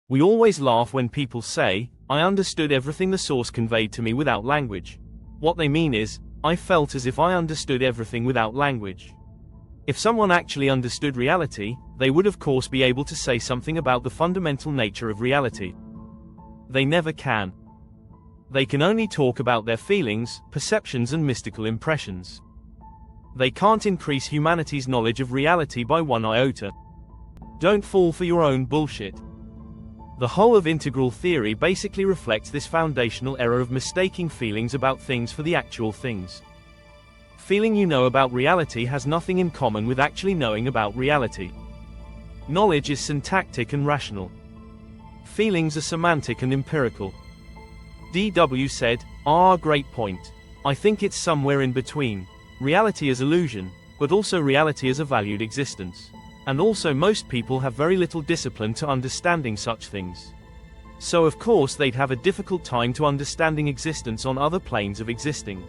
We always laugh when people say, "I understood everything the source conveyed to me without language." What they mean is, I felt as if I understood everything without language. If someone actually understood reality, they would of course be able to say something about the fundamental nature of reality. They never can. They can only talk about their feelings, perceptions and mystical impressions. They can't increase humanity's knowledge of reality by one iota. Don't fall for your own bullshit. The whole of integral theory basically reflects this foundational error of mistaking feelings about things for the actual things. Feeling you know about reality has nothing in common with actually knowing about reality. Knowledge is syntactic and rational. Feelings are semantic and empirical. D.W. said, great point. I think it's somewhere in between. Reality is illusion, but also reality is a valued existence. And also most people have very little discipline to understanding such things. So of course they'd have a difficult time to understanding existence on other planes of existing.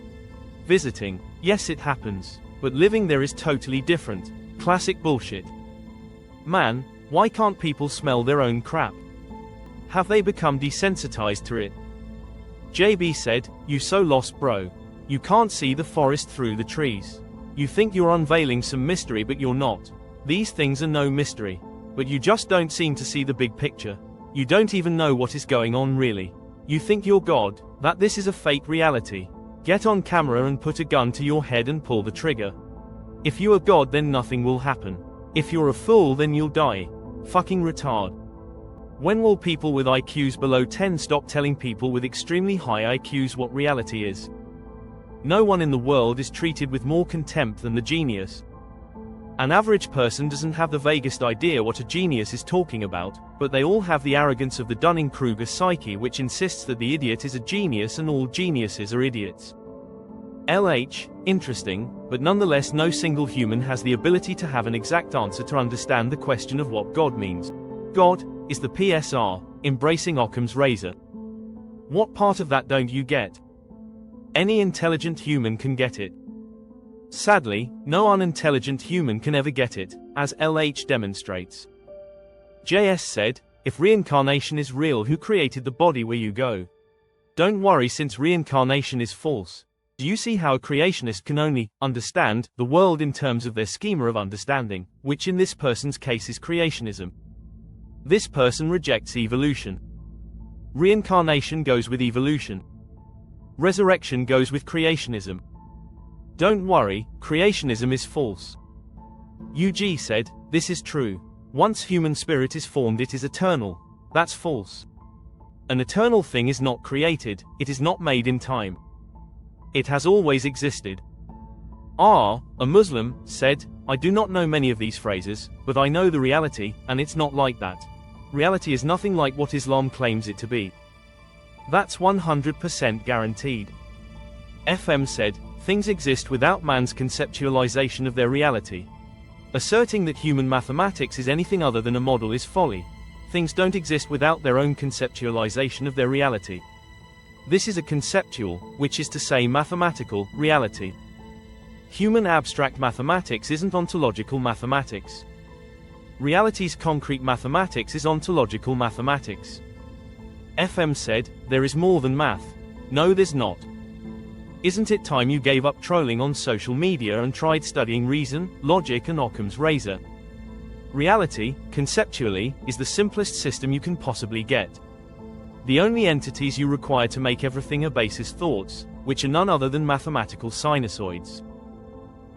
Visiting, yes it happens, but living there is totally different. Classic bullshit. Man, why can't people smell their own crap? Have they become desensitized to it? JB said, you so lost bro. You can't see the forest through the trees. You think you're unveiling some mystery but you're not. These things are no mystery. But you just don't seem to see the big picture. You don't even know what is going on really. You think you're God, that this is a fake reality. Get on camera and put a gun to your head and pull the trigger. If you are God then nothing will happen. If you're a fool then you'll die. Fucking retard. When will people with IQs below 10 stop telling people with extremely high IQs what reality is? No one in the world is treated with more contempt than the genius. An average person doesn't have the vaguest idea what a genius is talking about, but they all have the arrogance of the Dunning-Kruger psyche which insists that the idiot is a genius and all geniuses are idiots. LH, interesting, but nonetheless no single human has the ability to have an exact answer to understand the question of what God means. God is the PSR, embracing Occam's razor. What part of that don't you get? Any intelligent human can get it. Sadly, no unintelligent human can ever get it, as LH demonstrates. JS said, if reincarnation is real, who created the body where you go? Don't worry, since reincarnation is false. Do you see how a creationist can only understand the world in terms of their schema of understanding, which in this person's case is creationism? This person rejects evolution. Reincarnation goes with evolution. Resurrection goes with creationism. Don't worry, creationism is false. UG said, this is true. Once human spirit is formed it is eternal. That's false. An eternal thing is not created, it is not made in time. It has always existed. A Muslim, said, I do not know many of these phrases, but I know the reality, and it's not like that. Reality is nothing like what Islam claims it to be. That's 100% guaranteed. FM said, things exist without man's conceptualization of their reality. Asserting that human mathematics is anything other than a model is folly. Things don't exist without their own conceptualization of their reality. This is a conceptual, which is to say mathematical, reality. Human abstract mathematics isn't ontological mathematics. Reality's concrete mathematics is ontological mathematics. FM said, there is more than math. No, there's not. Isn't it time you gave up trolling on social media and tried studying reason, logic and Occam's razor? Reality, conceptually, is the simplest system you can possibly get. The only entities you require to make everything are basis thoughts, which are none other than mathematical sinusoids.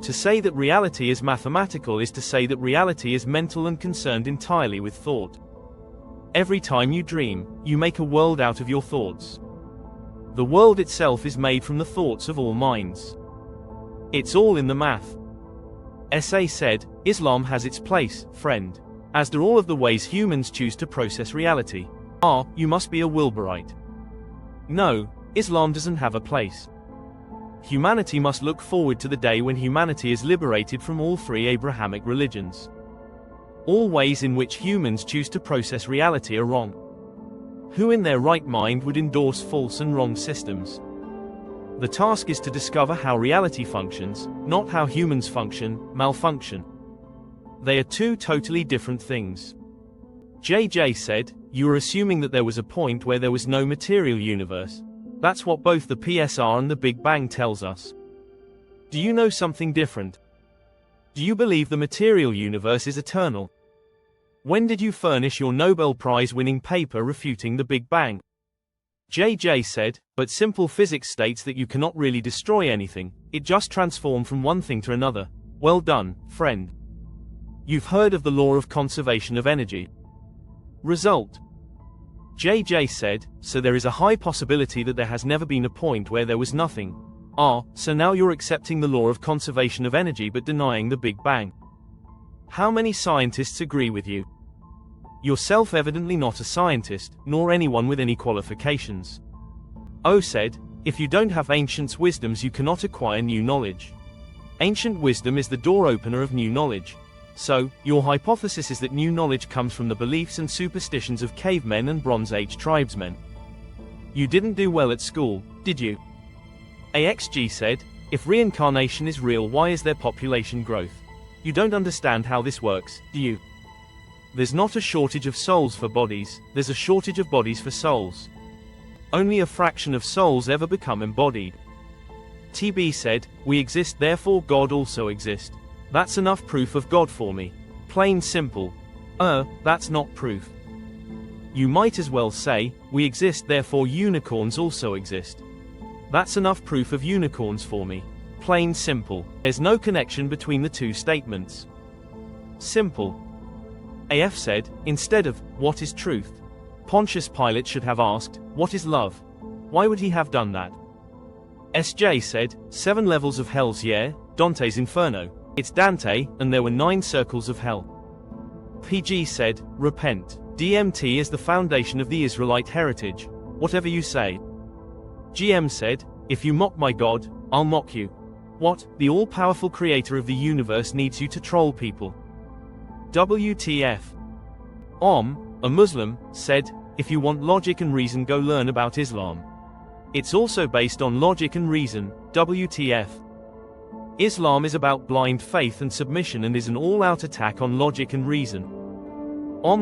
To say that reality is mathematical is to say that reality is mental and concerned entirely with thought. Every time you dream, you make a world out of your thoughts. The world itself is made from the thoughts of all minds. It's all in the math. SA said, Islam has its place, friend. As do all of the ways humans choose to process reality. You must be a Wilburite. No, Islam doesn't have a place. Humanity must look forward to the day when humanity is liberated from all three Abrahamic religions. All ways in which humans choose to process reality are wrong. Who in their right mind would endorse false and wrong systems? The task is to discover how reality functions, not how humans malfunction. They are two totally different things. JJ said, you are assuming that there was a point where there was no material universe. That's what both the PSR and the Big Bang tells us. Do you know something different? Do you believe the material universe is eternal? When did you furnish your Nobel Prize-winning paper refuting the Big Bang? JJ said, but simple physics states that you cannot really destroy anything, it just transforms from one thing to another. Well done, friend. You've heard of the law of conservation of energy. Result. JJ said, so there is a high possibility that there has never been a point where there was nothing. So now you're accepting the law of conservation of energy but denying the Big Bang. How many scientists agree with you? You're self-evidently not a scientist, nor anyone with any qualifications. O said, if you don't have ancient wisdoms you cannot acquire new knowledge. Ancient wisdom is the door opener of new knowledge. So, your hypothesis is that new knowledge comes from the beliefs and superstitions of cavemen and Bronze Age tribesmen. You didn't do well at school, did you? AXG said, if reincarnation is real, why is there population growth? You don't understand how this works, do you? There's not a shortage of souls for bodies, there's a shortage of bodies for souls. Only a fraction of souls ever become embodied. TB said, we exist therefore God also exists. That's enough proof of God for me. Plain simple. That's not proof. You might as well say, we exist therefore unicorns also exist. That's enough proof of unicorns for me. Plain simple. There's no connection between the two statements. Simple. AF said, instead of, what is truth? Pontius Pilate should have asked, what is love? Why would he have done that? SJ said, 7 levels of hell's Dante's Inferno. It's Dante, and there were 9 circles of hell. PG said, repent. DMT is the foundation of the Israelite heritage. Whatever you say. GM said, if you mock my God, I'll mock you. What? The all-powerful creator of the universe needs you to troll people. WTF. A Muslim, said, if you want logic and reason go learn about Islam. It's also based on logic and reason, WTF. Islam is about blind faith and submission and is an all-out attack on logic and reason.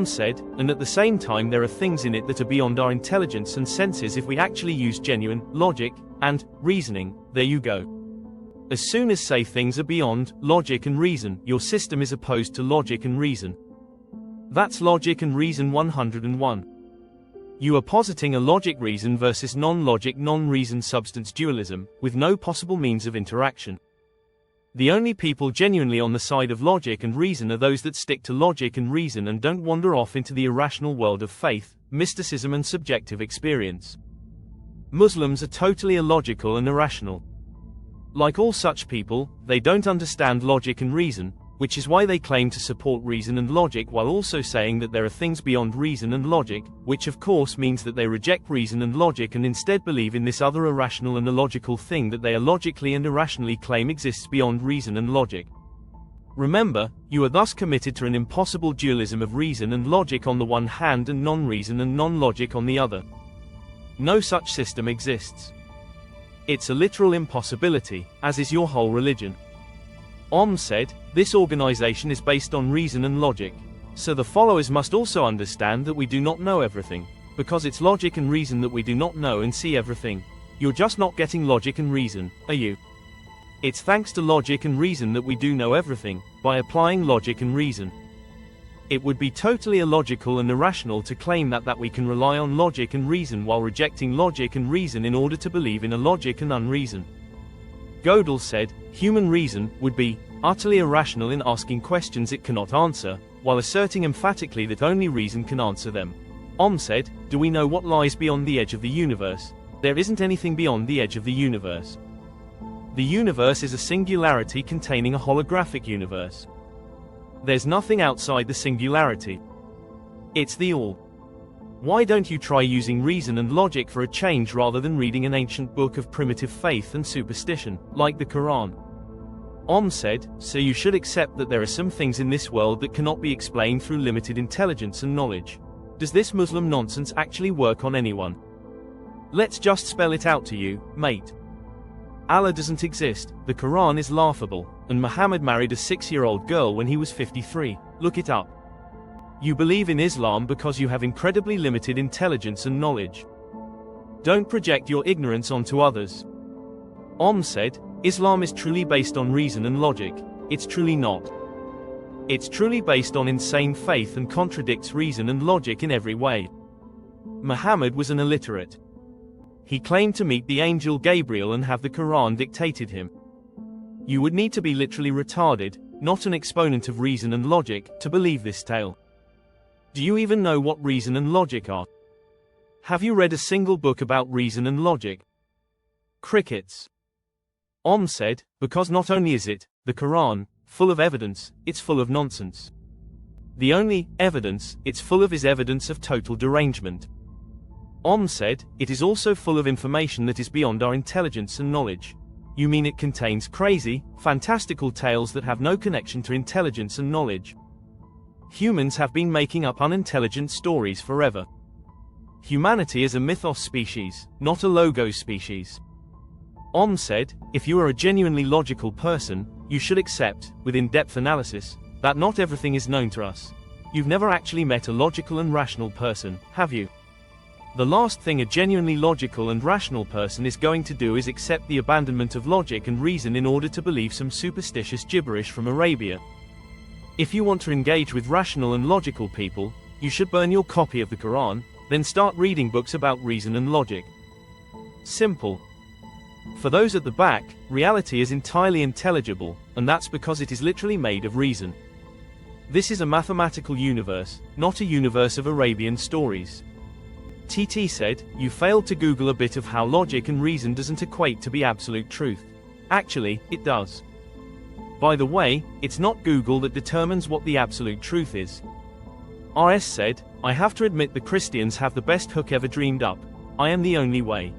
Said, and at the same time there are things in it that are beyond our intelligence and senses if we actually use genuine logic and reasoning. There you go. As soon as say things are beyond logic and reason, your system is opposed to logic and reason. That's logic and reason 101. You are positing a logic reason versus non-logic non-reason substance dualism, with no possible means of interaction. The only people genuinely on the side of logic and reason are those that stick to logic and reason and don't wander off into the irrational world of faith, mysticism and subjective experience. Muslims are totally illogical and irrational. Like all such people, they don't understand logic and reason, which is why they claim to support reason and logic while also saying that there are things beyond reason and logic, which of course means that they reject reason and logic and instead believe in this other irrational and illogical thing that they illogically and irrationally claim exists beyond reason and logic. Remember, you are thus committed to an impossible dualism of reason and logic on the one hand and non-reason and non-logic on the other. No such system exists. It's a literal impossibility, as is your whole religion. Said, this organization is based on reason and logic. So the followers must also understand that we do not know everything, because it's logic and reason that we do not know and see everything. You're just not getting logic and reason, are you? It's thanks to logic and reason that we do know everything, by applying logic and reason. It would be totally illogical and irrational to claim that we can rely on logic and reason while rejecting logic and reason in order to believe in a logic and unreason. Gödel said, human reason would be utterly irrational in asking questions it cannot answer, while asserting emphatically that only reason can answer them. Said, do we know what lies beyond the edge of the universe? There isn't anything beyond the edge of the universe. The universe is a singularity containing a holographic universe. There's nothing outside the singularity. It's the all. Why don't you try using reason and logic for a change rather than reading an ancient book of primitive faith and superstition, like the Quran? Said, so you should accept that there are some things in this world that cannot be explained through limited intelligence and knowledge. Does this Muslim nonsense actually work on anyone? Let's just spell it out to you, mate. Allah doesn't exist, the Quran is laughable, and Muhammad married a 6-year-old girl when he was 53, look it up. You believe in Islam because you have incredibly limited intelligence and knowledge. Don't project your ignorance onto others. Said, Islam is truly based on reason and logic. It's truly not. It's truly based on insane faith and contradicts reason and logic in every way. Muhammad was an illiterate. He claimed to meet the angel Gabriel and have the Quran dictated him. You would need to be literally retarded, not an exponent of reason and logic, to believe this tale. Do you even know what reason and logic are? Have you read a single book about reason and logic? Crickets. Said, because not only is it, the Quran, full of evidence, it's full of nonsense. The only evidence it's full of is evidence of total derangement. Said, it is also full of information that is beyond our intelligence and knowledge. You mean it contains crazy, fantastical tales that have no connection to intelligence and knowledge? Humans have been making up unintelligent stories forever. Humanity is a mythos species, not a logos species. Said, if you are a genuinely logical person, you should accept, with in-depth analysis, that not everything is known to us. You've never actually met a logical and rational person, have you? The last thing a genuinely logical and rational person is going to do is accept the abandonment of logic and reason in order to believe some superstitious gibberish from Arabia. If you want to engage with rational and logical people, you should burn your copy of the Quran, then start reading books about reason and logic. Simple. For those at the back, reality is entirely intelligible, and that's because it is literally made of reason. This is a mathematical universe, not a universe of Arabian stories. TT said, you failed to Google a bit of how logic and reason doesn't equate to be absolute truth. Actually, it does. By the way, it's not Google that determines what the absolute truth is. RS said, I have to admit the Christians have the best hook ever dreamed up. I am the only way.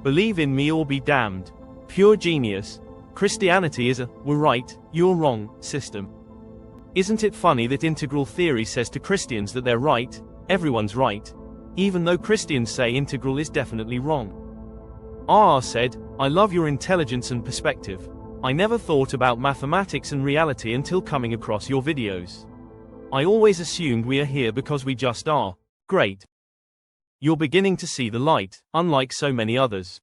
Believe in me or be damned. Pure genius. Christianity is a, we're right, you're wrong, system. Isn't it funny that integral theory says to Christians that they're right, everyone's right, even though Christians say integral is definitely wrong? RR said, I love your intelligence and perspective. I never thought about mathematics and reality until coming across your videos. I always assumed we are here because we just are. Great. You're beginning to see the light, unlike so many others.